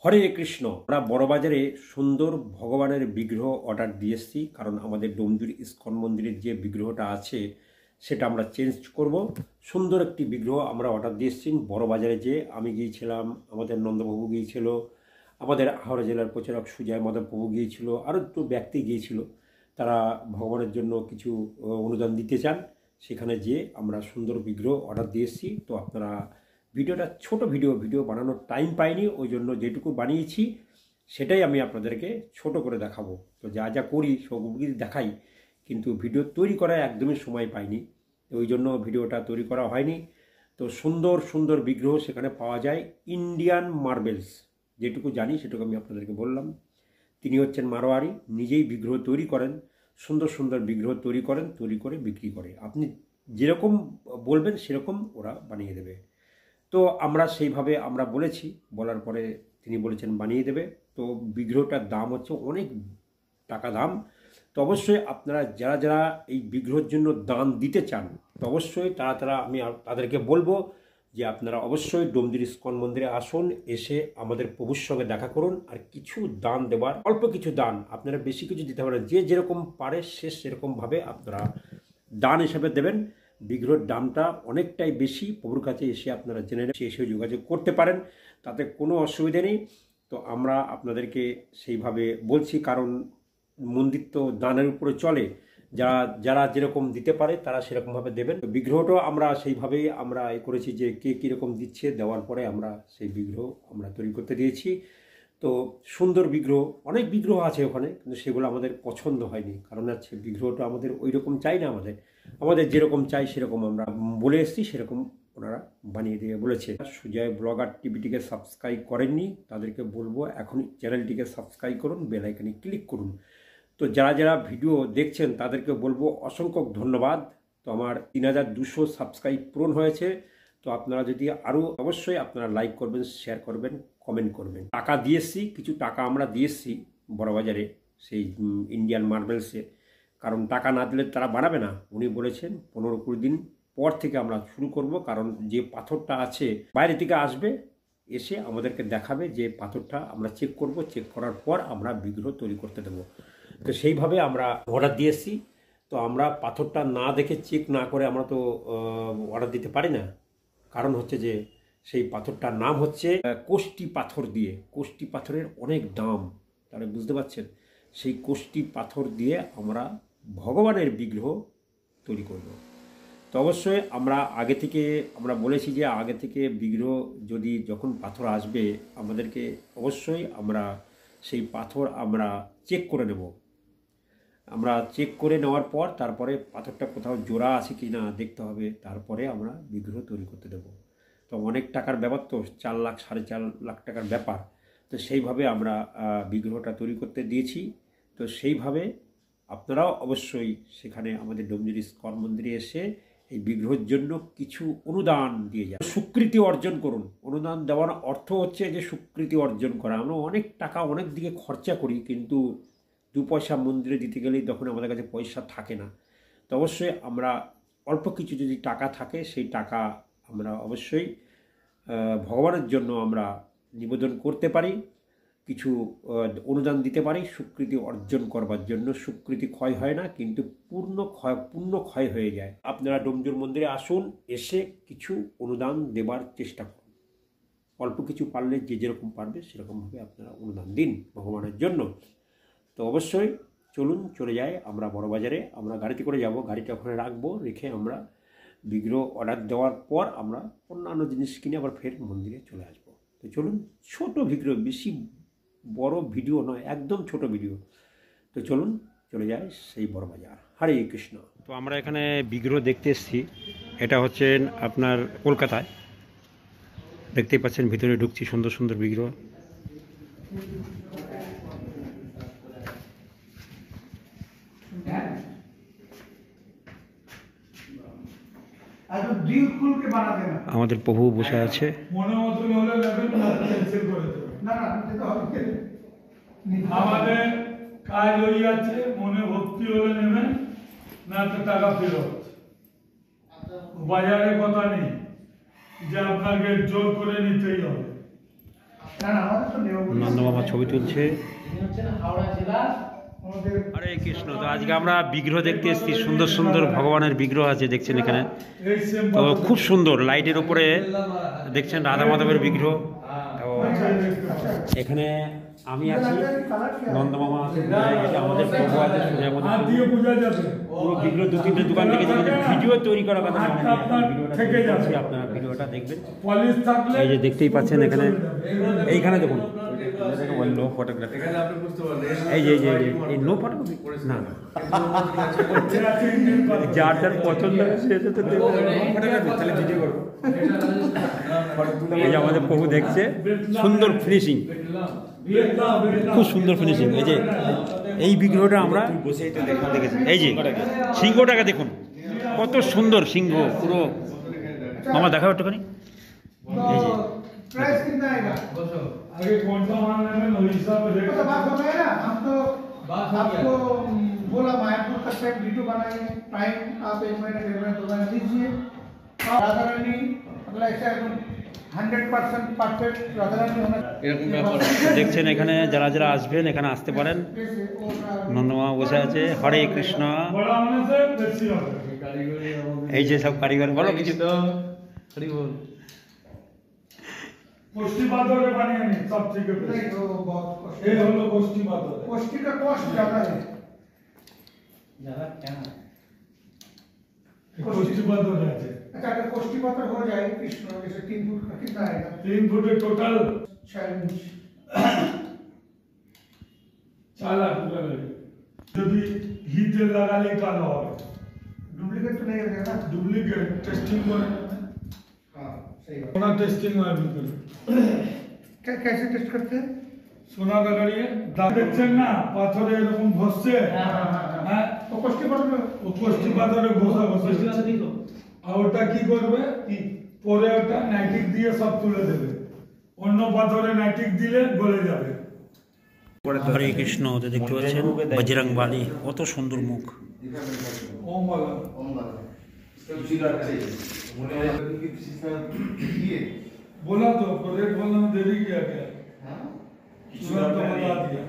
হরে কৃষ্ণ। আমরা বড়বাজারে সুন্দর ভগবানের বিগ্রহ অর্ডার দিয়ে এসেছি, কারণ আমাদের ডোমজুর ইস্কন মন্দিরের যে বিগ্রহটা আছে সেটা আমরা চেঞ্জ করব। সুন্দর একটি বিগ্রহ আমরা অর্ডার দিয়ে এসেছি বড়বাজারে। যে আমি গিয়েছিলাম, আমাদের নন্দবাবু গিয়েছিল, আমাদের হাওড়া জেলার প্রচারক সুজয় মাধব প্রভু গিয়েছিল, আরও একটু ব্যক্তি গিয়েছিল। তারা ভগবানের জন্য কিছু অনুদান দিতে চান। সেখানে যে আমরা সুন্দর বিগ্রহ অর্ডার দিয়ে এসেছি। তো আপনারা ভিডিওটা ছোট ভিডিও বানানোর টাইম পাইনি, ওই জন্য যেটুকু বানিয়েছি সেটাই আমি আপনাদেরকে ছোট করে দেখাবো। তো যা যা করি সবগুলো দেখাই, কিন্তু ভিডিও তৈরি করার একদমই সময় পাইনি, ওই জন্য ভিডিওটা তৈরি করা হয়নি। তো সুন্দর সুন্দর বিগ্রহ সেখানে পাওয়া যায়। ইন্ডিয়ান মার্বেলস, যেটুকু জানি সেটুকু আমি আপনাদেরকে বললাম। তিনি হচ্ছেন মারোয়ারি, নিজেই বিগ্রহ তৈরি করেন, সুন্দর সুন্দর বিগ্রহ তৈরি করেন, তৈরি করে বিক্রি করে। আপনি যেরকম বলবেন সেরকম ওরা বানিয়ে দেবে। তো আমরা সেইভাবে আমরা বলেছি, বলার পরে তিনি বলেছেন বানিয়ে দেবে। তো বিগ্রহটার দাম হচ্ছে অনেক টাকা দাম। তো অবশ্যই আপনারা যারা যারা এই বিগ্রহের জন্য দান দিতে চান, তো অবশ্যই তারা আমি তাদেরকে বলবো যে আপনারা অবশ্যই ডোমজুর ইস্কন মন্দিরে আসুন, এসে আমাদের প্রভুর সঙ্গে দেখা করুন। আর কিছু দান দেওয়ার, অল্প কিছু দান, আপনারা বেশি কিছু দিতে পারেন, যে যেরকম পারে সে সেরকমভাবে আপনারা দান হিসাবে দেবেন। বিগ্রহের দামটা অনেকটাই বেশি, প্রভুর কাছে এসে আপনারা জেনে এসে যোগাযোগ করতে পারেন, তাতে কোনো অসুবিধা নেই। তো আমরা আপনাদেরকে সেইভাবে বলছি, কারণ মন্দির তো দানের উপরে চলে। যারা যারা যেরকম দিতে পারে তারা সেরকমভাবে দেবেন। বিগ্রহটাও আমরা সেইভাবেই আমরা করেছি, যে কে কীরকম দিচ্ছে, দেওয়ার পরে আমরা সেই বিগ্রহ আমরা তৈরি করতে দিয়েছি। তো সুন্দর বিগ্রহ, অনেক বিগ্রহ আছে ওখানে, কিন্তু সেগুলো আমাদের পছন্দ হয়নি। কারণ হচ্ছে বিগ্রহটা আমাদের ওই রকম চাই না, আমাদের যেরকম চাই সেরকম আমরা বলে এসেছি, সেরকম ওনারা বানিয়ে দিয়ে বলেছে। সুজয় ব্লগার টিভিটিকে সাবস্ক্রাইব করেননি তাদেরকে বলবো এখনই চ্যানেলটিকে সাবস্ক্রাইব করুন, বেল আইকনে ক্লিক করুন। তো যারা যারা ভিডিও দেখছেন তাদেরকে বলবো অসংখ্য ধন্যবাদ। তো আমার 3200 সাবস্ক্রাইব পূরণ হয়েছে। তো আপনারা যদি আরও অবশ্যই আপনারা লাইক করবেন, শেয়ার করবেন, কমেন্ট করবেন। টাকা দিয়ে এসছি, কিছু টাকা আমরা দিয়ে এসছি বড়বাজারে সেই ইন্ডিয়ান মার্বেলসে, কারণ টাকা না দিলে তারা বানাবে না। উনি বলেছেন 15-20 দিন পর থেকে আমরা শুরু করব, কারণ যে পাথরটা আছে বাইরে থেকে আসবে, এসে আমাদেরকে দেখাবে, যে পাথরটা আমরা চেক করব, চেক করার পর আমরা বিগ্রহ তৈরি করতে দেবো। তো সেইভাবে আমরা অর্ডার দিয়ে এসেছি। তো আমরা পাথরটা না দেখে, চেক না করে আমরা তো অর্ডার দিতে পারি না। কারণ হচ্ছে যে সেই পাথরটার নাম হচ্ছে কোষ্টি পাথর দিয়ে, কোষ্টি পাথরের অনেক দাম, তাহলে বুঝতে পারছেন। সেই কোষ্টি পাথর দিয়ে আমরা ভগবানের বিগ্রহ তৈরি করব। তো অবশ্যই আমরা আগে থেকে আমরা বলেছি যে আগে থেকে বিগ্রহ যদি যখন পাথর আসবে আমাদেরকে অবশ্যই আমরা সেই পাথর আমরা চেক করে নেব। আমরা চেক করে নেওয়ার পর তারপরে পাথরটা কোথাও জোড়া আছে কি না দেখতে হবে, তারপরে আমরা বিগ্রহ তৈরি করতে দেব। তো অনেক টাকার ব্যাপার, তো 4 লাখ 4.5 লাখ টাকার ব্যাপার। তো সেইভাবে আমরা বিগ্রহটা তৈরি করতে দিয়েছি। তো সেইভাবে আপনারাও অবশ্যই সেখানে আমাদের ডোমজুর ইস্কন মন্দিরে এসে এই বিগ্রহের জন্য কিছু অনুদান দিয়ে যান, স্বীকৃতি অর্জন করুন। অনুদান দেওয়ার অর্থ হচ্ছে যে স্বীকৃতি অর্জন করা। আমরা অনেক টাকা অনেক দিকে খরচা করি, কিন্তু 2 পয়সা মন্দিরে দিতে গেলেই তখন আমাদের কাছে পয়সা থাকে না। তো অবশ্যই আমরা অল্প কিছু যদি টাকা থাকে, সেই টাকা আমরা অবশ্যই ভগবানের জন্য আমরা নিবেদন করতে পারি, কিছু অনুদান দিতে পারি স্বীকৃতি অর্জন করবার জন্য। স্বীকৃতি ক্ষয় হয় না, কিন্তু পূর্ণ ক্ষয় হয়ে যায়। আপনারা ডোমজুর মন্দিরে আসুন, এসে কিছু অনুদান দেবার চেষ্টা করুন। অল্প কিছু পারলে যে যেরকম পারবে সেরকমভাবে আপনারা অনুদান দিন ভগবানের জন্য। তো অবশ্যই চলুন, চলে যাই আমরা বড়বাজারে। আমরা গাড়িতে করে যাব, গাড়িটা ওখানে রাখবো, রেখে আমরা বিগ্রহ অর্ডার দেওয়ার পর আমরা অন্যান্য জিনিস কিনে আবার ফের মন্দিরে চলে আসবো। তো চলুন, ছোট ভিডিও, বেশি বড় ভিডিও নয়, একদম ছোট ভিডিও। তো চলুন চলে যায় সেই বড়বাজার। হরে কৃষ্ণ। তো আমরা এখানে বিগ্রহ দেখতে এসেছি। এটা হচ্ছে আপনার কলকাতায়, দেখতেই পাচ্ছেন। ভিতরে ঢুকছি, সুন্দর সুন্দর বিগ্রহ। আমাদের প্রভু বসে আছে। আমাদের কাজ হয়ে যাচ্ছে, মনে ভক্তি হলে নেবেন, না তো টাকা ফেরত। বাজারে কথা নেই যে আপনাকে জোর করে নিতেই হবে। নন্দমামা ছবি তুলছে। হরে কৃষ্ণ। তো আজকে আমরা বিগ্রহ দেখতে এসেছি, সুন্দর সুন্দর ভগবানের বিগ্রহ আছে দেখছেন এখানে। তো খুব সুন্দর, লাইটের উপরে দেখছেন রাধা মাধবের বিগ্রহ। তো এখানে আমি আছি, নন্দমামা আছে, এটা আমাদের প্রভু আছে সোজা মধ্যে। পুরো বিগ্রহ 2-3টে দোকান থেকে ভিডিও তৈরি করার কথা, আপনারা ভিডিওটা দেখবেন। এই যে দেখতেই পাচ্ছেন এখানে, এইখানে দেখুন নো ফটোগ্রাফি, এই যে এই নো ফটোগ্রাফি না, যার যার পছন্দ সেটা তো ভিডিও করবো। এই যে আমাদের প্রভু দেখছে, সুন্দর ফিনিশিং, খুব সুন্দর ফিনিশিং। এই যে এই বিগ্রহটা আমরা দেখেছি, এই যে সিংহটাকে দেখুন কত সুন্দর সিংহ, পুরো মামা দেখাও একটুখানি। এই যে प्राइस कितना आएगा? आगे कौन सा मान लेंगे वही हिसाब से तो बात हो गया ना, हम तो आपको बोला मायापुर तक से वीडियो बनाएंगे, टाइम आप 1 महीना 1.5 महीना 2 महीना दीजिए। राधा रानी मतलब ऐसा 100% परफेक्ट राधा रानी होना দেখছেন এখানে যারা যারা আসবেন এখানে আসতে পারেন। নন্দমামা বসে আছে, হরে কৃষ্ণ। बड़ा होने से बेसी होगा। এই যে সব কারিগর, বলো কিছু। कोष्ठी बातों के पानी नहीं सब ठीक है। नहीं तो बहुत कॉस्ट, ये हम लोग कोष्ठी बातों कॉस्टी का कॉस्ट ज्यादा है। कोष्ठी बातों जाते अच्छा अगर कॉस्टी पात्र हो जाए कृष्ण जैसे 3 फुट का कितना आएगा? 3 फुट टोटल 6 इंच। 4 लाख रुपया लगे। यदि हीट लगा ले का ना हो, डुप्लीकेट तो नहीं हो जाएगा? डुप्लीकेट टेस्टिंग करेंगे, हाँ सही बात। सोना टेस्टिंग में भी करें। क्या कैसे टेस्ट करते हैं? সোনা লাগাড়িয়ে দাগ দেখছেন না, পাথরে এরকম ঘষছে, হ্যাঁ तो कॉस्टी पात्र में ও কোষ্ঠী পাথরে ঘষা ঘষে, আর ওটা কি করবে, পরে ওটা নাইটিক দিয়ে সব তুলে দেবে, অন্য পাথরে নাইটিক দিলে গলে যাবে। হরে কৃষ্ণ। তো দেখতে পাচ্ছেন বজরং বালি, কত সুন্দর মুখ। ওম বলা बोला तो रेट बोलने में देरी किया क्या? तुरंत बता दिया।